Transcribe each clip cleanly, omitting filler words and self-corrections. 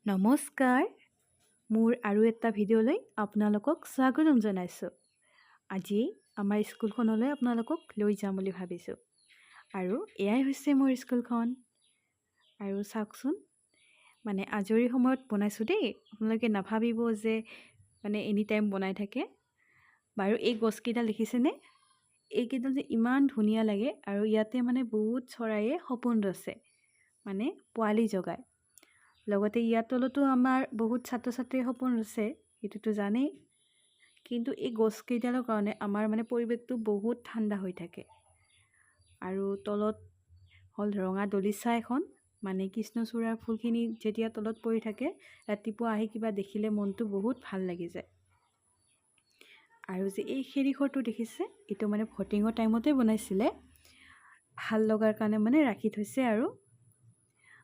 নমস্কাৰ, মোৰ আৰু এটা ভিডিঅ'লৈ আপোনালোকক স্বাগতম জনাইছোঁ। আজি আমাৰ স্কুলখনলৈ আপোনালোকক লৈ যাম বুলি ভাবিছোঁ। আৰু এয়াই হৈছে মোৰ স্কুলখন। আৰু চাওকচোন, মানে আজৰি সময়ত বনাইছোঁ দেই, আপোনালোকে নাভাবিব যে এনি টাইম বনাই থাকে। বাৰু এই গছকেইডাল দেখিছেনে? এইকেইডাল যে ইমান ধুনীয়া লাগে আৰু ইয়াতে বহুত চৰাইয়ে সপোন ৰচে, পোৱালি জগায়। লগতে ইয়াৰ তলতো আমাৰ বহুত ছাত্ৰ ছাত্ৰীৰ সপোন আছে, সেইটোতো জানেই। কিন্তু এই গছকেইডালৰ কাৰণে আমাৰ পৰিৱেশটো বহুত ঠাণ্ডা হৈ থাকে। আৰু তলত হ'ল ৰঙা দলিচা এখন, কৃষ্ণচূড়াৰ ফুলখিনি যেতিয়া তলত পৰি থাকে, ৰাতিপুৱা আহি কিবা দেখিলে মনটো বহুত ভাল লাগি যায়। আৰু যে এই খেৰীঘৰটো দেখিছে, এইটো ভটিঙৰ টাইমতে বনাইছিলে, ভাল লগাৰ কাৰণে ৰাখি থৈছে।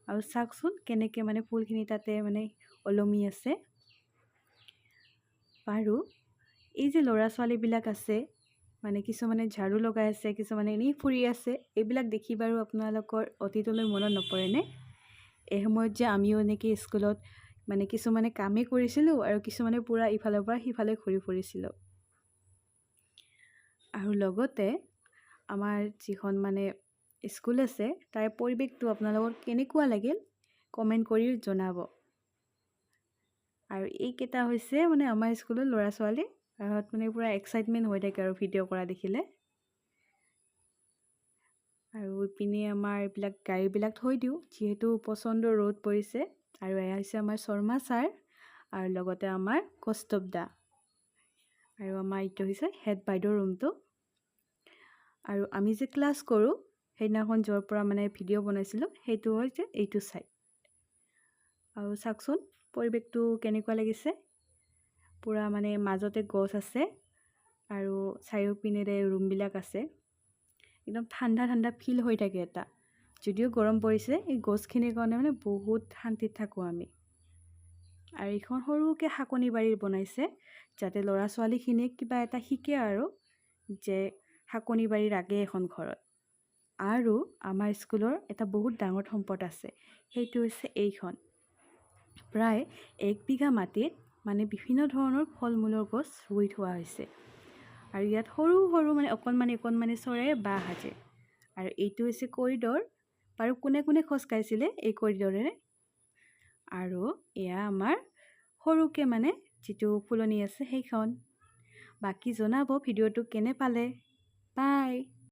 আৰু চাওকচোন কেনেকৈ ফুলখিনি তাতে ওলমি আছে। আৰু এই যে ল'ৰা ছোৱালীবিলাক আছে, কিছুমানে ঝাৰু লগাই আছে, কিছুমানে এনেই ফুৰি আছে, এইবিলাক দেখি বাৰু আপোনালোকৰ অতীতলৈ মনত নপৰেনে? এই সময়ত যে আমিও এনেকৈ স্কুলত কিছুমানে কামেই কৰিছিলোঁ আৰু কিছুমানে পূৰা ইফালৰ পৰা সিফালে ঘূৰি ফুৰিছিলোঁ। আৰু লগতে আমাৰ যিখন স্কুল আছে, তাৰ পৰিৱেশটো আপোনালোকৰ কেনেকুৱা লাগিল কমেণ্ট কৰি জনাব। আৰু এইকেইটা হৈছে আমাৰ স্কুলৰ ল'ৰা ছোৱালী, আৰু পূৰা এক্সাইটমেণ্ট হৈ থাকে আৰু ভিডিঅ' কৰা দেখিলে। আৰু ইপিনে আমাৰ এইবিলাক গাড়ীবিলাক থৈ দিওঁ, যিহেতু প্ৰচণ্ড ৰ'দ পৰিছে। আৰু এয়া হৈছে আমাৰ শৰ্মা ছাৰ, আৰু লগতে আমাৰ কৌস্তৱ দা, আৰু আমাৰ এইটো হৈছে হেড বাইদেউৰ ৰুমটো। আৰু আমি যে ক্লাছ কৰোঁ, সেইদিনাখন য'ৰ পৰা ভিডিঅ' বনাইছিলোঁ, সেইটো হৈছে এইটো ছাইড। আৰু চাওকচোন পৰিৱেশটো কেনেকুৱা লাগিছে। পূৰা মাজতে গছ আছে আৰু চাৰিওপিনেৰে ৰুমবিলাক আছে। একদম ঠাণ্ডা ঠাণ্ডা ফিল হৈ থাকে এটা। যদিও গৰম পৰিছে, এই গছখিনিৰ কাৰণে বহুত শান্তিত থাকোঁ আমি। আৰু এইখন সৰুকৈ শাকনি বাৰী বনাইছে, যাতে ল'ৰা ছোৱালীখিনিয়ে কিবা এটা শিকে, আৰু যে শাকনি বাৰী লাগে এখন ঘৰত। আৰু আমাৰ স্কুলৰ এটা বহুত ডাঙৰ সম্পদ আছে, সেইটো হৈছে এইখন। প্ৰায় 1 বিঘা মাটিত বিভিন্ন ধৰণৰ ফল মূলৰ গছ ৰুই থোৱা হৈছে। আৰু ইয়াত সৰু সৰু অকণমানি চৰাইয়ে বাহ সাজে। আৰু এইটো হৈছে কৰিডৰ। বাৰু কোনে কোনে খোজ কাঢ়িছিলে এই কৰিডৰেৰে? আৰু এয়া আমাৰ সৰুকৈ যিটো ফুলনি আছে সেইখন। বাকী জনাব ভিডিঅ'টো কেনে পালে। বাই।